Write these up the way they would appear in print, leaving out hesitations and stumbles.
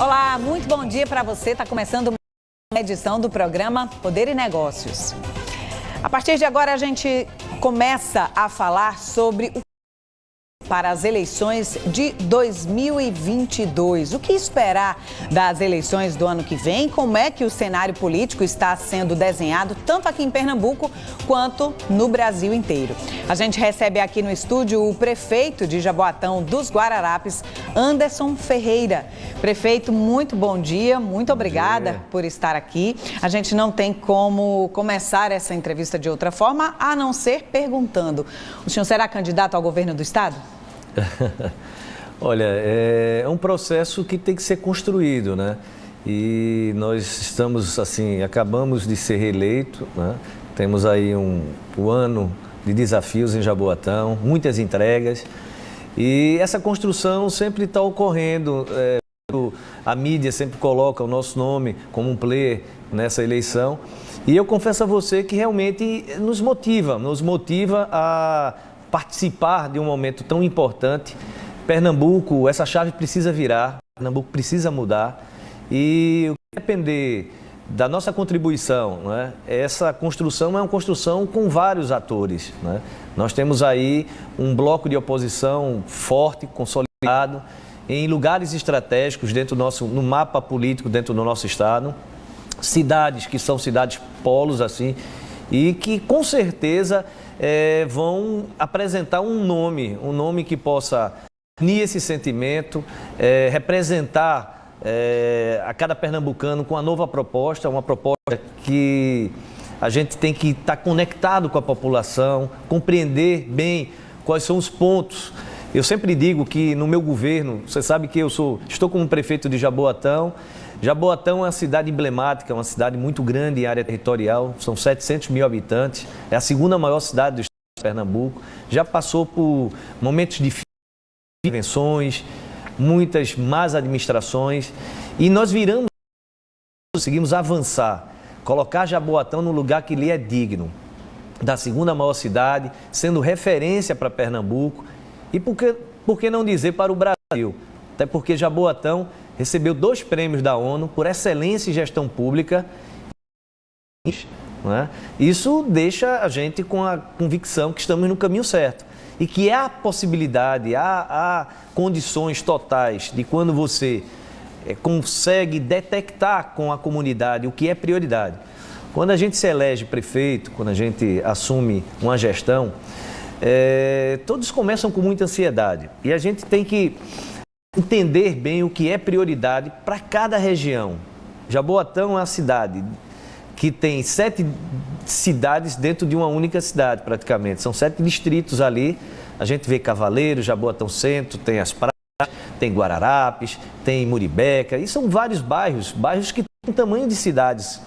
Olá, muito bom dia para você. Está começando uma edição do programa Poder e Negócios. A partir de agora a gente começa a falar sobre para as eleições de 2022. O que esperar das eleições do ano que vem? Como é que o cenário político está sendo desenhado tanto aqui em Pernambuco quanto no Brasil inteiro? A gente recebe aqui no estúdio o prefeito de Jaboatão dos Guararapes, Anderson Ferreira. Prefeito, muito bom dia, muito obrigada por estar aqui. A gente não tem como começar essa entrevista de outra forma, a não ser perguntando: o senhor será candidato ao governo do estado? Olha, é um processo que tem que ser construído, né? E nós estamos, assim, acabamos de ser reeleito, né? Temos aí um ano de desafios em Jaboatão, muitas entregas, e essa construção sempre está ocorrendo. A mídia sempre coloca o nosso nome como um player nessa eleição, e eu confesso a você que realmente nos motiva a participar de um momento tão importante. Pernambuco, essa chave precisa virar, Pernambuco precisa mudar, e o que depender da nossa contribuição, né? Essa construção é uma construção com vários atores, né? Nós temos aí um bloco de oposição forte, consolidado, em lugares estratégicos dentro do no mapa político dentro do nosso estado, cidades que são cidades polos assim, e que com certeza vão apresentar um nome que possa unir esse sentimento, representar a cada pernambucano com uma nova proposta, uma proposta que a gente tem que estar conectado com a população, compreender bem quais são os pontos. Eu sempre digo que no meu governo, você sabe que estou como prefeito de Jaboatão. Jaboatão é uma cidade emblemática, é uma cidade muito grande em área territorial, são 700 mil habitantes, é a segunda maior cidade do estado de Pernambuco, já passou por momentos difíceis, intervenções, muitas más administrações, e nós conseguimos avançar, colocar Jaboatão no lugar que lhe é digno, da segunda maior cidade, sendo referência para Pernambuco, e por que não dizer para o Brasil? Até porque Jaboatão recebeu 2 prêmios da ONU por excelência em gestão pública, né? Isso deixa a gente com a convicção que estamos no caminho certo e que há possibilidade, há condições totais de quando você consegue detectar com a comunidade o que é prioridade. Quando a gente se elege prefeito, quando a gente assume uma gestão, todos começam com muita ansiedade e a gente tem que entender bem o que é prioridade para cada região. Jaboatão é uma cidade que tem 7 cidades dentro de uma única cidade, praticamente. São 7 distritos ali. A gente vê Cavaleiro, Jaboatão Centro, tem as praias, tem Guararapes, tem Muribeca. E são vários bairros que têm tamanho de cidades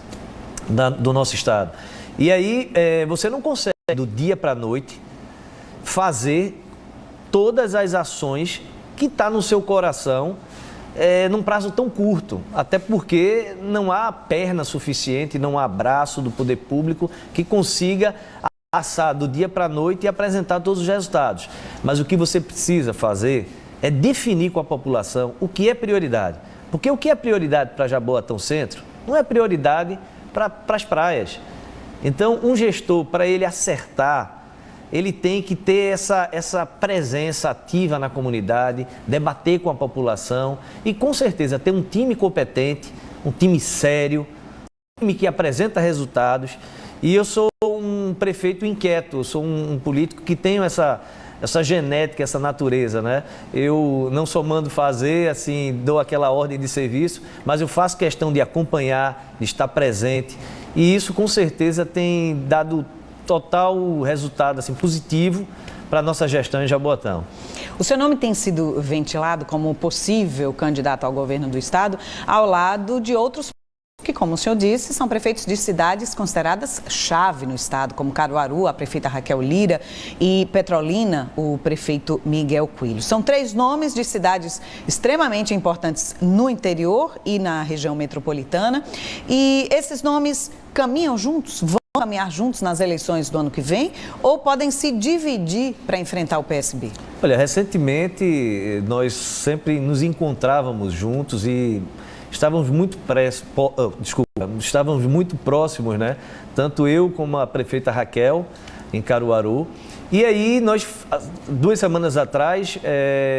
do nosso estado. E aí você não consegue, do dia para a noite, fazer todas as ações que está no seu coração num prazo tão curto, até porque não há perna suficiente, não há braço do poder público que consiga passar do dia para a noite e apresentar todos os resultados. Mas o que você precisa fazer é definir com a população o que é prioridade. Porque o que é prioridade para Jaboatão Centro não é prioridade para as praias. Então, um gestor, para ele acertar, ele tem que ter essa presença ativa na comunidade, debater com a população e, com certeza, ter um time competente, um time sério, um time que apresenta resultados. E eu sou um prefeito inquieto, eu sou um político que tenho essa genética, essa natureza, né? Eu não só mando fazer, assim, dou aquela ordem de serviço, mas eu faço questão de acompanhar, de estar presente. E isso, com certeza, tem dado total resultado assim, positivo para a nossa gestão em Jaboatão. O seu nome tem sido ventilado como possível candidato ao governo do estado, ao lado de outros que, como o senhor disse, são prefeitos de cidades consideradas chave no estado, como Caruaru, a prefeita Raquel Lira, e Petrolina, o prefeito Miguel Coelho. São 3 nomes de cidades extremamente importantes no interior e na região metropolitana, e esses nomes caminham juntos, vão caminhar juntos nas eleições do ano que vem ou podem se dividir para enfrentar o PSB? Olha, recentemente nós sempre nos encontrávamos juntos e estávamos muito próximos, né? Tanto eu como a prefeita Raquel, em Caruaru. E aí nós, 2 semanas atrás,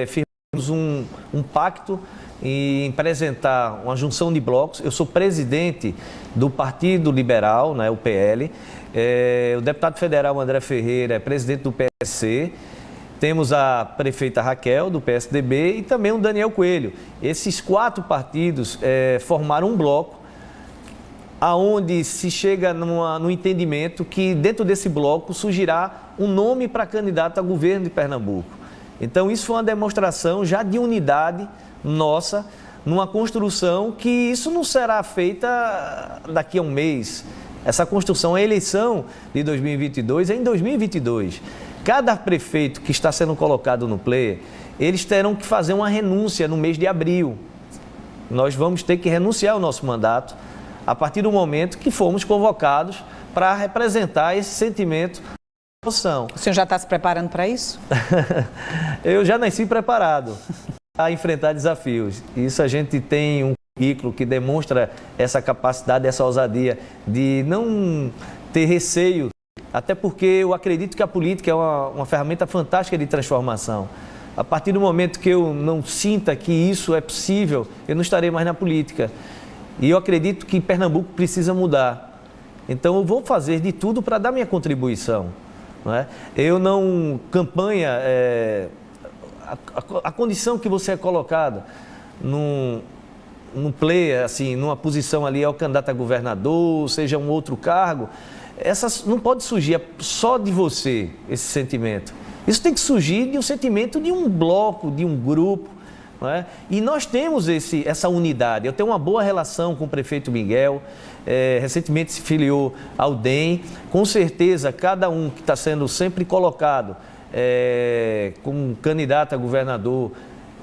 firmamos um pacto em apresentar uma junção de blocos. Eu sou presidente do Partido Liberal, né, o PL. O deputado federal André Ferreira é presidente do PSC. Temos a prefeita Raquel, do PSDB, e também o Daniel Coelho. Esses 4 partidos formaram um bloco aonde se chega no entendimento que dentro desse bloco surgirá um nome para candidato a governo de Pernambuco. Então isso foi uma demonstração já de unidade nossa, numa construção que isso não será feita daqui a um mês. Essa construção, a eleição de 2022 é em 2022. Cada prefeito que está sendo colocado no player, eles terão que fazer uma renúncia no mês de abril. Nós vamos ter que renunciar ao nosso mandato a partir do momento que fomos convocados para representar esse sentimento da oposição. O senhor já está se preparando para isso? Eu já nasci preparado a enfrentar desafios. Isso a gente tem um currículo que demonstra essa capacidade, essa ousadia de não ter receio, até porque eu acredito que a política é uma ferramenta fantástica de transformação. A partir do momento que eu não sinta que isso é possível, eu não estarei mais na política. E eu acredito que Pernambuco precisa mudar. Então eu vou fazer de tudo para dar minha contribuição. Não é? Eu não campanha... A condição que você é colocado num player, assim, numa posição ali, é o candidato a governador, seja um outro cargo, não pode surgir só de você, esse sentimento. Isso tem que surgir de um sentimento de um bloco, de um grupo. Não é? E nós temos essa unidade. Eu tenho uma boa relação com o prefeito Miguel, recentemente se filiou ao DEM. Com certeza, cada um que está sendo sempre colocado como candidato a governador,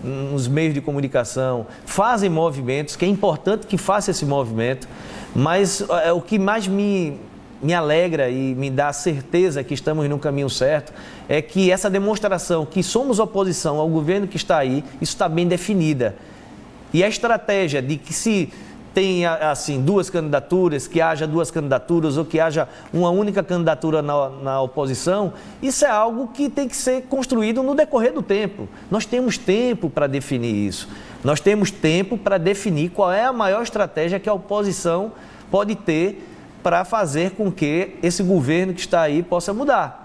nos meios de comunicação, fazem movimentos, que é importante que faça esse movimento, mas o que mais me alegra e me dá a certeza que estamos no caminho certo é que essa demonstração que somos oposição ao governo que está aí, isso está bem definida. E a estratégia de que se tenha assim 2 candidaturas, que haja 2 candidaturas ou que haja uma única candidatura na oposição, isso é algo que tem que ser construído no decorrer do tempo. Nós temos tempo para definir isso. Nós temos tempo para definir qual é a maior estratégia que a oposição pode ter para fazer com que esse governo que está aí possa mudar.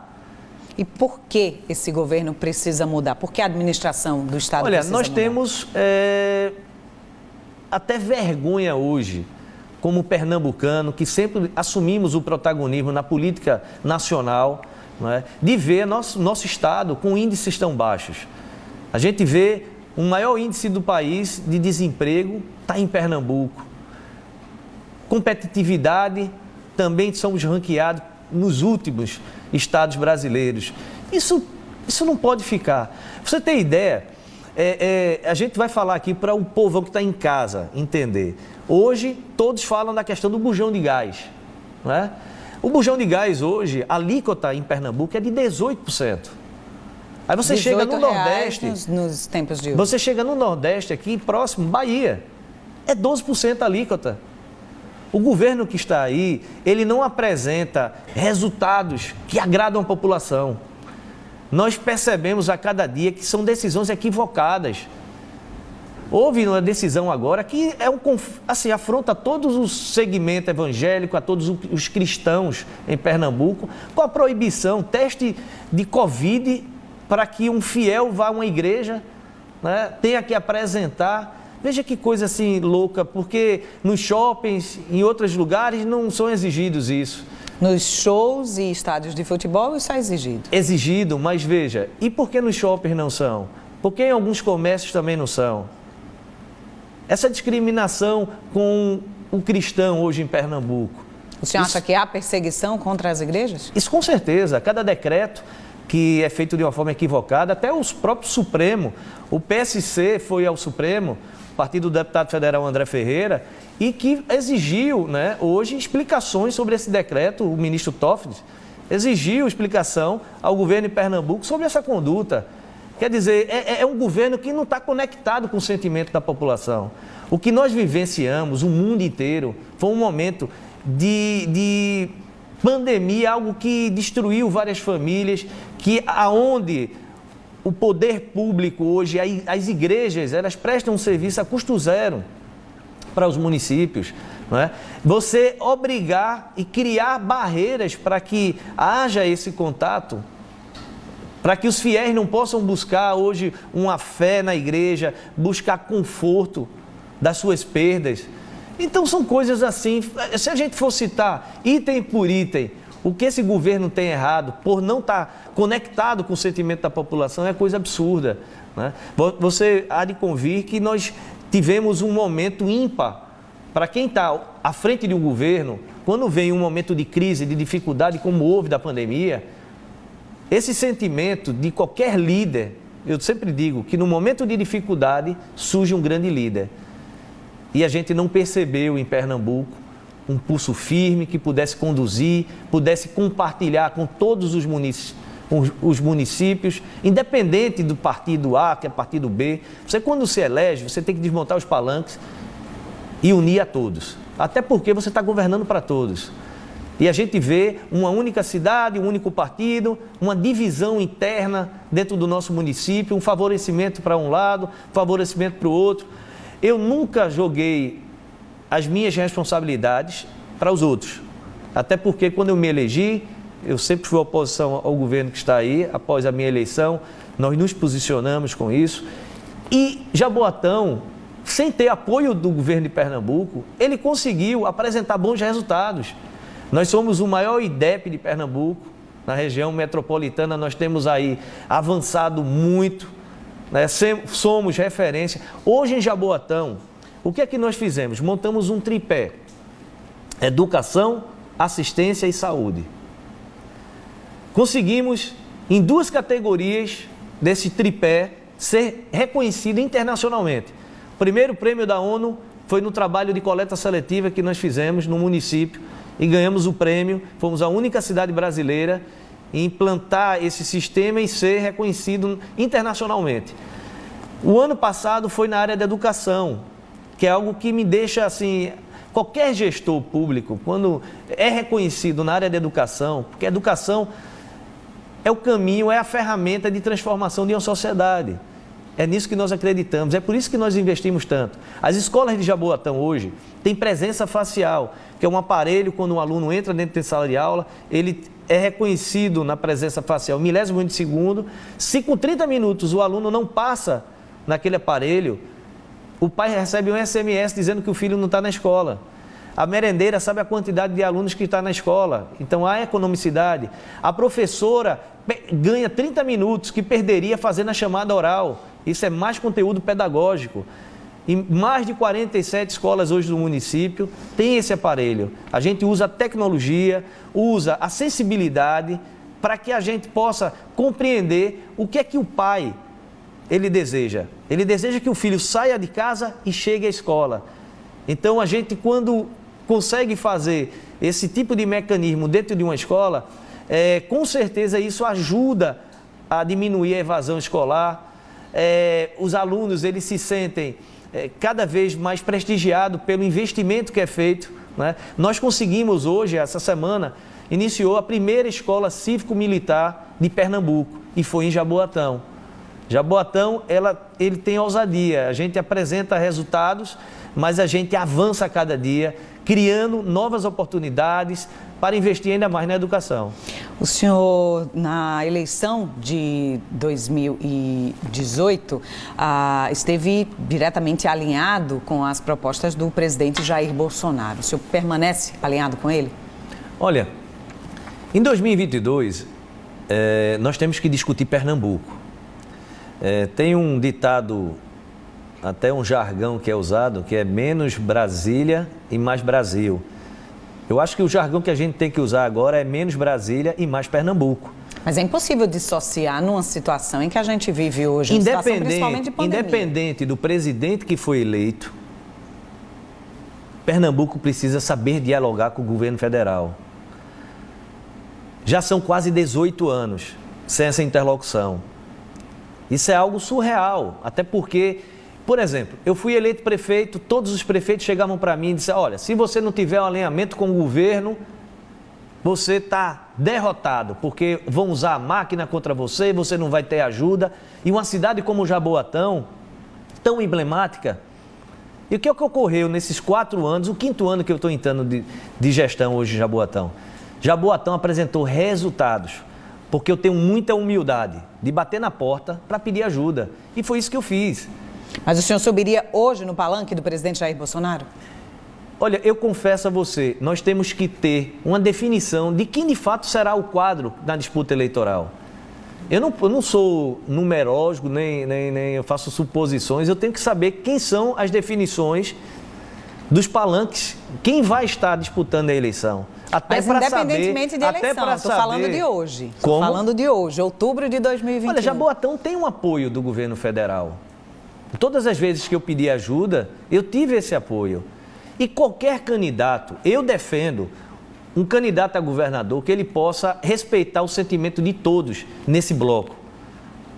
E por que esse governo precisa mudar? Por que a administração do Estado precisa mudar? Olha, nós temos até vergonha hoje, como pernambucano, que sempre assumimos o protagonismo na política nacional, não é? De ver nosso Estado com índices tão baixos. A gente vê o maior índice do país de desemprego está em Pernambuco. Competitividade, também somos ranqueados nos últimos estados brasileiros. Isso não pode ficar. Pra você ter ideia, a gente vai falar aqui para o povo que está em casa entender. Hoje, todos falam da questão do bujão de gás. Não é? O bujão de gás hoje, a alíquota em Pernambuco é de 18%. Aí você chega no Nordeste... nos tempos de hoje. Você chega no Nordeste aqui, próximo, Bahia, é 12% a alíquota. O governo que está aí, ele não apresenta resultados que agradam a população. Nós percebemos a cada dia que são decisões equivocadas. Houve uma decisão agora que afronta todos os segmentos evangélicos, a todos os cristãos em Pernambuco, com a proibição, teste de Covid para que um fiel vá a uma igreja, né, tenha que apresentar. Veja que coisa assim louca, porque nos shoppings, em outros lugares, não são exigidos isso. Nos shows e estádios de futebol, isso é exigido. Exigido, mas veja, e por que nos shoppings não são? Por que em alguns comércios também não são? Essa discriminação com o cristão hoje em Pernambuco. O senhor acha que há perseguição contra as igrejas? Isso com certeza. Cada decreto que é feito de uma forma equivocada, até os próprios Supremo, o PSC foi ao Supremo, partido do deputado federal André Ferreira, e que exigiu, né, hoje explicações sobre esse decreto, o ministro Toffoli exigiu explicação ao governo de Pernambuco sobre essa conduta. Quer dizer, é um governo que não está conectado com o sentimento da população. O que nós vivenciamos, o mundo inteiro, foi um momento de pandemia, algo que destruiu várias famílias, que aonde o poder público hoje, as igrejas, elas prestam um serviço a custo zero para os municípios. Não é? Você obrigar e criar barreiras para que haja esse contato, para que os fiéis não possam buscar hoje uma fé na igreja, buscar conforto das suas perdas. Então são coisas assim, se a gente for citar item por item, o que esse governo tem errado por não estar conectado com o sentimento da população é coisa absurda. Né? Você há de convir que nós tivemos um momento ímpar. Para quem está à frente de um governo, quando vem um momento de crise, de dificuldade, como houve da pandemia, esse sentimento de qualquer líder, eu sempre digo que no momento de dificuldade surge um grande líder. E a gente não percebeu em Pernambuco um pulso firme que pudesse conduzir, pudesse compartilhar com todos os municípios, independente do partido A, que é partido B. Você, quando se elege, você tem que desmontar os palanques e unir a todos. Até porque você está governando para todos. E a gente vê uma única cidade, um único partido, uma divisão interna dentro do nosso município, um favorecimento para um lado, favorecimento para o outro. Eu nunca joguei as minhas responsabilidades para os outros. Até porque quando eu me elegi, eu sempre fui oposição ao governo que está aí, após a minha eleição, nós nos posicionamos com isso. E Jaboatão, sem ter apoio do governo de Pernambuco, ele conseguiu apresentar bons resultados. Nós somos o maior IDEP de Pernambuco, na região metropolitana, nós temos aí avançado muito, né? Somos referência. Hoje em Jaboatão, o que é que nós fizemos? Montamos um tripé: educação, assistência e saúde. Conseguimos, em 2 categorias desse tripé, ser reconhecido internacionalmente. O primeiro prêmio da ONU foi no trabalho de coleta seletiva que nós fizemos no município e ganhamos o prêmio. Fomos a única cidade brasileira em implantar esse sistema e ser reconhecido internacionalmente. O ano passado foi na área da educação, que é algo que me deixa assim, qualquer gestor público, quando é reconhecido na área da educação, porque a educação é o caminho, é a ferramenta de transformação de uma sociedade. É nisso que nós acreditamos, é por isso que nós investimos tanto. As escolas de Jaboatão hoje têm presença facial, que é um aparelho, quando um aluno entra dentro da sala de aula, ele é reconhecido na presença facial, milésimo de segundo. Se com 30 minutos o aluno não passa naquele aparelho, o pai recebe um SMS dizendo que o filho não está na escola. A merendeira sabe a quantidade de alunos que está na escola, então há economicidade. A professora ganha 30 minutos que perderia fazendo a chamada oral. Isso é mais conteúdo pedagógico. E mais de 47 escolas hoje do município têm esse aparelho. A gente usa a tecnologia, usa a sensibilidade para que a gente possa compreender o que é que o pai ele deseja. Ele deseja que o filho saia de casa e chegue à escola. Então a gente, quando consegue fazer esse tipo de mecanismo dentro de uma escola, com certeza isso ajuda a diminuir a evasão escolar. Os alunos eles se sentem cada vez mais prestigiados pelo investimento que é feito, né? Nós conseguimos hoje, essa semana, iniciou a primeira escola cívico-militar de Pernambuco e foi em Jaboatão. Jaboatão, ele tem ousadia, a gente apresenta resultados, mas a gente avança a cada dia, criando novas oportunidades para investir ainda mais na educação. O senhor, na eleição de 2018, esteve diretamente alinhado com as propostas do presidente Jair Bolsonaro. O senhor permanece alinhado com ele? Olha, em 2022, nós temos que discutir Pernambuco. Tem um ditado, até um jargão que é usado, que é menos Brasília e mais Brasil. Eu acho que o jargão que a gente tem que usar agora é menos Brasília e mais Pernambuco. Mas é impossível dissociar numa situação em que a gente vive hoje, uma situação principalmente de pandemia. Independente do presidente que foi eleito, Pernambuco precisa saber dialogar com o governo federal. Já são quase 18 anos sem essa interlocução. Isso é algo surreal, até porque, por exemplo, eu fui eleito prefeito, todos os prefeitos chegavam para mim e disseram, olha, se você não tiver um alinhamento com o governo, você está derrotado, porque vão usar a máquina contra você, você não vai ter ajuda. E uma cidade como Jaboatão, tão emblemática, e o que ocorreu nesses 4 anos, o 5º ano que eu estou entrando de gestão hoje em Jaboatão? Jaboatão apresentou resultados, porque eu tenho muita humildade de bater na porta para pedir ajuda. E foi isso que eu fiz. Mas o senhor subiria hoje no palanque do presidente Jair Bolsonaro? Olha, eu confesso a você, nós temos que ter uma definição de quem de fato será o quadro na disputa eleitoral. Eu não sou numerólogo, nem eu faço suposições, eu tenho que saber quem são as definições dos palanques, quem vai estar disputando a eleição. Até Mas independentemente de eleição, estou falando de hoje. Estou falando de hoje, outubro de 2021. Olha, Jaboatão tem um apoio do governo federal. Todas as vezes que eu pedi ajuda, eu tive esse apoio. E qualquer candidato, eu defendo um candidato a governador que ele possa respeitar o sentimento de todos nesse bloco.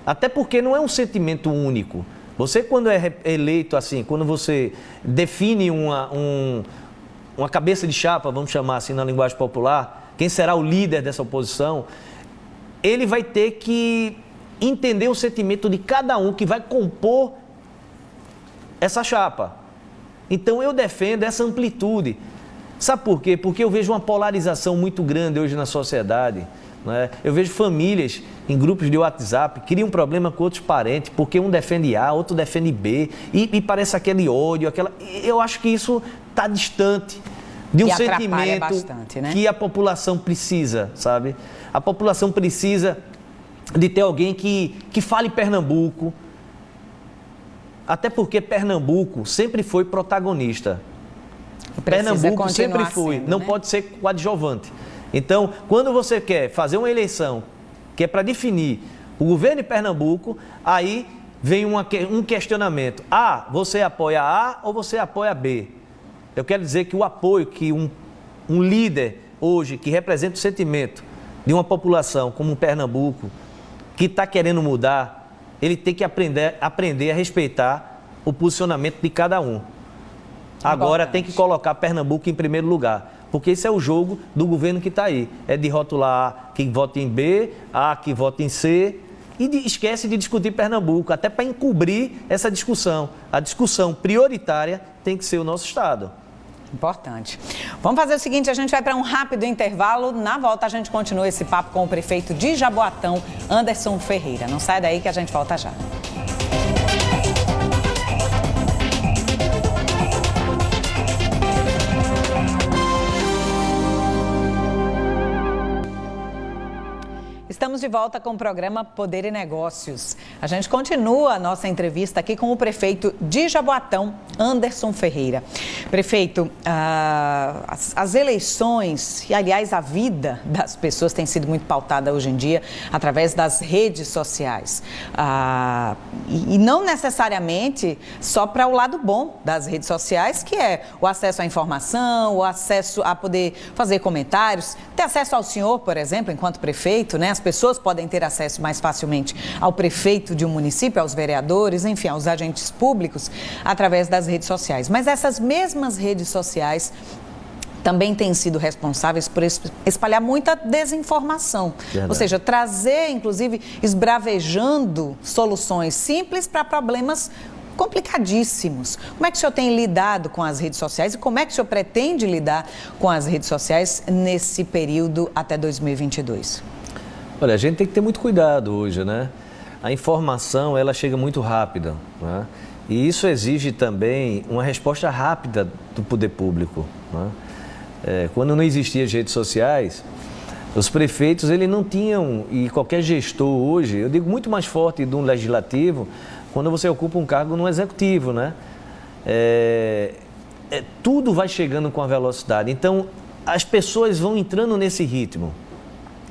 Até porque não é um sentimento único. Você, quando é eleito assim, quando você define uma cabeça de chapa, vamos chamar assim na linguagem popular, quem será o líder dessa oposição, ele vai ter que entender o sentimento de cada um que vai compor essa chapa. Então eu defendo essa amplitude. Sabe por quê? Porque eu vejo uma polarização muito grande hoje na sociedade. Né? Eu vejo famílias em grupos de WhatsApp que criam um problema com outros parentes, porque um defende A, outro defende B, e parece aquele ódio, eu acho que isso está distante de um sentimento bastante, né? Que a população precisa, sabe? A população precisa de ter alguém que fale Pernambuco, até porque Pernambuco sempre foi protagonista. Pernambuco sempre foi, sendo, não né? pode ser coadjuvante. Então, quando você quer fazer uma eleição que é para definir o governo de Pernambuco, aí vem um questionamento. Você apoia A ou você apoia B? Eu quero dizer que o apoio que um líder hoje, que representa o sentimento de uma população como Pernambuco, que está querendo mudar, ele tem que aprender a respeitar o posicionamento de cada um. Agora tem que colocar Pernambuco em primeiro lugar, porque esse é o jogo do governo que está aí. É de rotular A que vota em B, A que vota em C, e esquece de discutir Pernambuco, até para encobrir essa discussão. A discussão prioritária tem que ser o nosso Estado. Importante. Vamos fazer o seguinte, a gente vai para um rápido intervalo. Na volta a gente continua esse papo com o prefeito de Jaboatão, Anderson Ferreira. Não sai daí que a gente volta já. Estamos de volta com o programa Poder e Negócios. A gente continua a nossa entrevista aqui com o prefeito de Jaboatão, Anderson Ferreira. Prefeito, as eleições e, aliás, a vida das pessoas tem sido muito pautada hoje em dia através das redes sociais. E não necessariamente só para o lado bom das redes sociais, que é o acesso à informação, o acesso a poder fazer comentários, ter acesso ao senhor, por exemplo, enquanto prefeito, né? As pessoas podem ter acesso mais facilmente ao prefeito de um município, aos vereadores, enfim, aos agentes públicos, através das redes sociais. Mas essas mesmas redes sociais também têm sido responsáveis por espalhar muita desinformação. Verdade. Ou seja, trazer, inclusive, esbravejando soluções simples para problemas complicadíssimos. Como é que o senhor tem lidado com as redes sociais e como é que o senhor pretende lidar com as redes sociais nesse período até 2022? Olha, a gente tem que ter muito cuidado hoje, né? A informação, ela chega muito rápida, né? E isso exige também uma resposta rápida do poder público, né? Quando não existiam as redes sociais, os prefeitos, eles não tinham, e qualquer gestor hoje, eu digo muito mais forte de um legislativo, quando você ocupa um cargo no executivo, né? Tudo vai chegando com a velocidade. Então, as pessoas vão entrando nesse ritmo.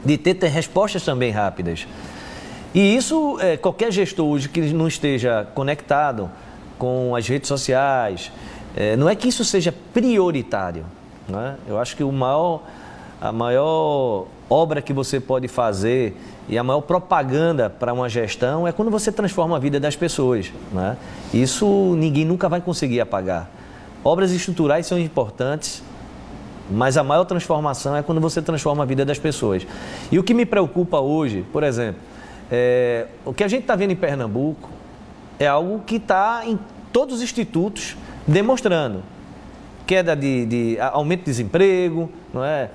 de ter respostas também rápidas. E isso, qualquer gestor hoje que não esteja conectado com as redes sociais, não é que isso seja prioritário, né? Eu acho que a maior obra que você pode fazer e a maior propaganda para uma gestão é quando você transforma a vida das pessoas, né? Isso ninguém nunca vai conseguir apagar. Obras estruturais são importantes, mas a maior transformação é quando você transforma a vida das pessoas. E o que me preocupa hoje, por exemplo, o que a gente está vendo em Pernambuco é algo que está em todos os institutos demonstrando. Queda de aumento de desemprego, não é?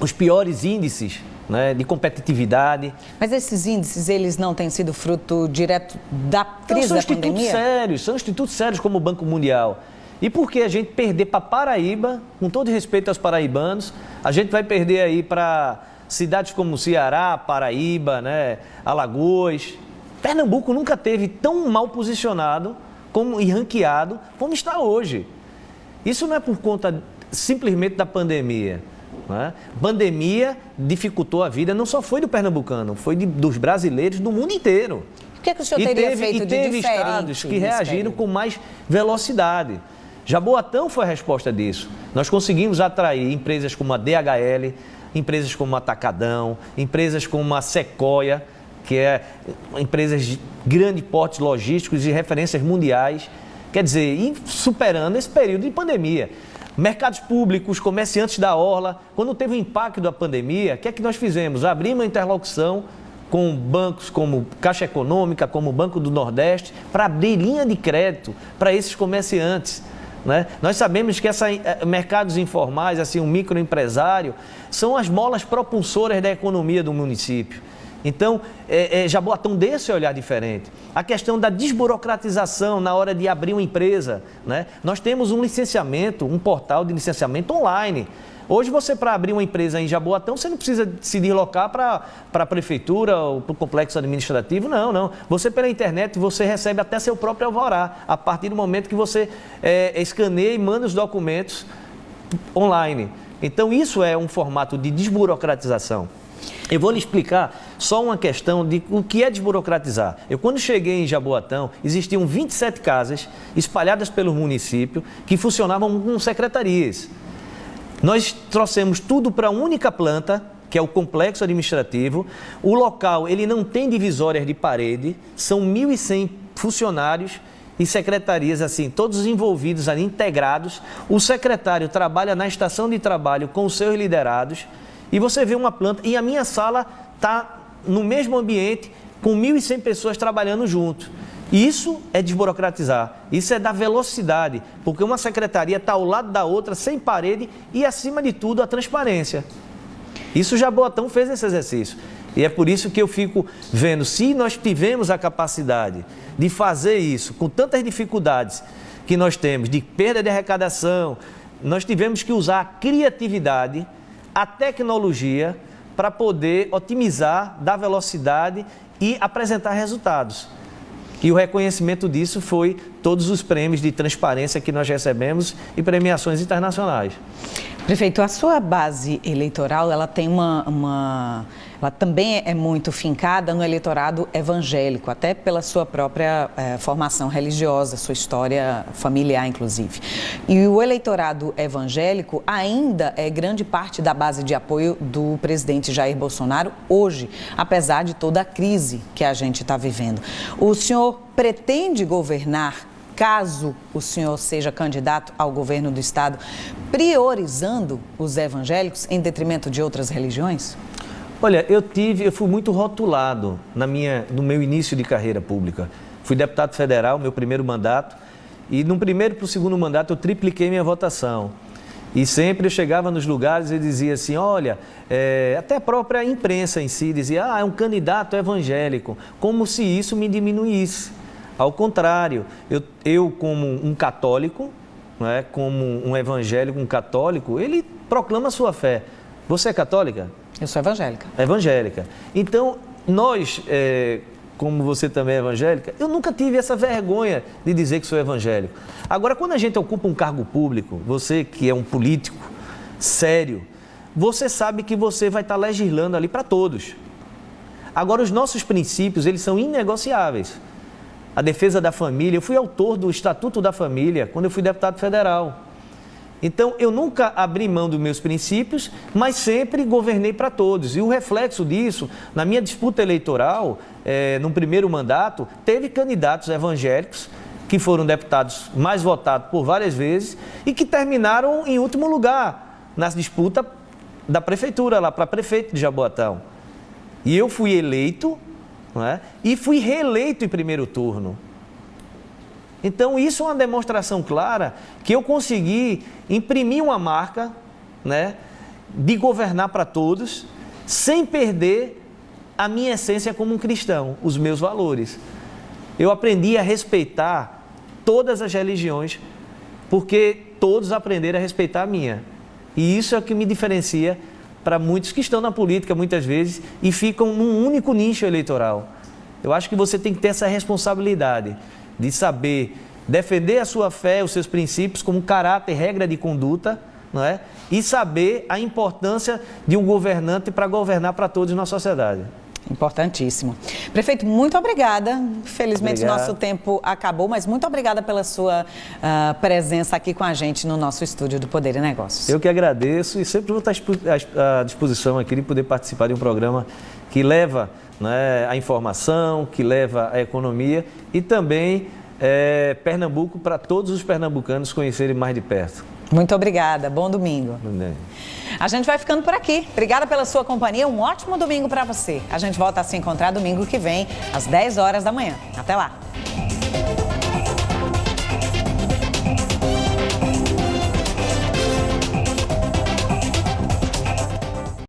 Os piores índices, né, de competitividade. Mas esses índices, eles não têm sido fruto direto da crise da pandemia? São institutos sérios como o Banco Mundial. E por que a gente perder para Paraíba, com todo respeito aos paraibanos, a gente vai perder aí para cidades como Ceará, Paraíba, né, Alagoas. Pernambuco nunca teve tão mal posicionado e ranqueado como está hoje. Isso não é por conta simplesmente da pandemia, né? Pandemia dificultou a vida, não só foi do pernambucano, foi dos brasileiros do mundo inteiro. O que é que o senhor teria feito de diferente? E teve estados que reagiram com mais velocidade. Jaboatão foi a resposta disso. Nós conseguimos atrair empresas como a DHL, empresas como a Atacadão, empresas como a Sequoia, que é empresas de grande porte logísticos e referências mundiais, quer dizer, e superando esse período de pandemia. Mercados públicos, comerciantes da orla, quando teve o impacto da pandemia, o que é que nós fizemos? Abrimos uma interlocução com bancos como Caixa Econômica, como o Banco do Nordeste, para abrir linha de crédito para esses comerciantes, né? Nós sabemos que mercados informais, assim, um microempresário, são as molas propulsoras da economia do município. Então, Jaboatão dê esse olhar diferente. A questão da desburocratização na hora de abrir uma empresa, né? Nós temos um licenciamento, um portal de licenciamento online. Hoje, para abrir uma empresa em Jaboatão, você não precisa se deslocar para a prefeitura ou para o complexo administrativo, não. Você, pela internet, você recebe até seu próprio alvará, a partir do momento que você escaneia e manda os documentos online. Então, isso é um formato de desburocratização. Eu vou lhe explicar só uma questão de o que é desburocratizar. Quando cheguei em Jaboatão, existiam 27 casas espalhadas pelo município que funcionavam com secretarias. Nós trouxemos tudo para uma única planta, que é o complexo administrativo. O local, ele não tem divisórias de parede, são 1.100 funcionários e secretarias, assim, todos envolvidos ali, integrados. O secretário trabalha na estação de trabalho com os seus liderados e você vê uma planta, e a minha sala está no mesmo ambiente com 1.100 pessoas trabalhando junto. Isso é desburocratizar, isso é dar velocidade, porque uma secretaria está ao lado da outra, sem parede e, acima de tudo, a transparência. Isso Jaboatão fez esse exercício. E é por isso que eu fico vendo, se nós tivemos a capacidade de fazer isso, com tantas dificuldades que nós temos, de perda de arrecadação, nós tivemos que usar a criatividade, a tecnologia, para poder otimizar, dar velocidade e apresentar resultados. E o reconhecimento disso foi todos os prêmios de transparência que nós recebemos e premiações internacionais. Prefeito, a sua base eleitoral, ela tem ela também é muito fincada no eleitorado evangélico, até pela sua própria formação religiosa, sua história familiar, inclusive. E o eleitorado evangélico ainda é grande parte da base de apoio do presidente Jair Bolsonaro hoje, apesar de toda a crise que a gente está vivendo. O senhor pretende governar, caso o senhor seja candidato ao governo do estado, priorizando os evangélicos em detrimento de outras religiões? Olha, eu fui muito rotulado no meu início de carreira pública. Fui deputado federal, meu primeiro mandato, e no primeiro para o segundo mandato eu tripliquei minha votação. E sempre eu chegava nos lugares e dizia assim, olha, até a própria imprensa em si dizia, é um candidato evangélico, como se isso me diminuísse. Ao contrário, eu como um católico, né, como um evangélico, um católico, ele proclama a sua fé. Você é católica? Eu sou evangélica. Evangélica. Então, nós, como você também é evangélica, eu nunca tive essa vergonha de dizer que sou evangélico. Agora, quando a gente ocupa um cargo público, você que é um político sério, você sabe que você vai estar legislando ali para todos. Agora, os nossos princípios, eles são inegociáveis. A defesa da família, eu fui autor do Estatuto da Família quando eu fui deputado federal. Então, eu nunca abri mão dos meus princípios, mas sempre governei para todos. E o reflexo disso, na minha disputa eleitoral, no primeiro mandato, teve candidatos evangélicos que foram deputados mais votados por várias vezes e que terminaram em último lugar na disputa da prefeitura, lá para prefeito de Jaboatão. E eu fui eleito, não é? E fui reeleito em primeiro turno. Então, isso é uma demonstração clara que eu consegui imprimir uma marca, né, de governar para todos, sem perder a minha essência como um cristão, os meus valores. Eu aprendi a respeitar todas as religiões, porque todos aprenderam a respeitar a minha. E isso é o que me diferencia para muitos que estão na política, muitas vezes, e ficam num único nicho eleitoral. Eu acho que você tem que ter essa responsabilidade de saber defender a sua fé, os seus princípios como caráter, regra de conduta, não é? E saber a importância de um governante para governar para todos na sociedade. Importantíssimo. Prefeito, muito obrigada. Felizmente, Obrigado. Nosso tempo acabou, mas muito obrigada pela sua presença aqui com a gente no nosso estúdio do Poder e Negócios. Eu que agradeço e sempre vou estar à disposição aqui de poder participar de um programa que leva, né, a informação, que leva a economia e também Pernambuco para todos os pernambucanos conhecerem mais de perto. Muito obrigada. Bom domingo. A gente vai ficando por aqui. Obrigada pela sua companhia. Um ótimo domingo para você. A gente volta a se encontrar domingo que vem, às 10 horas da manhã. Até lá.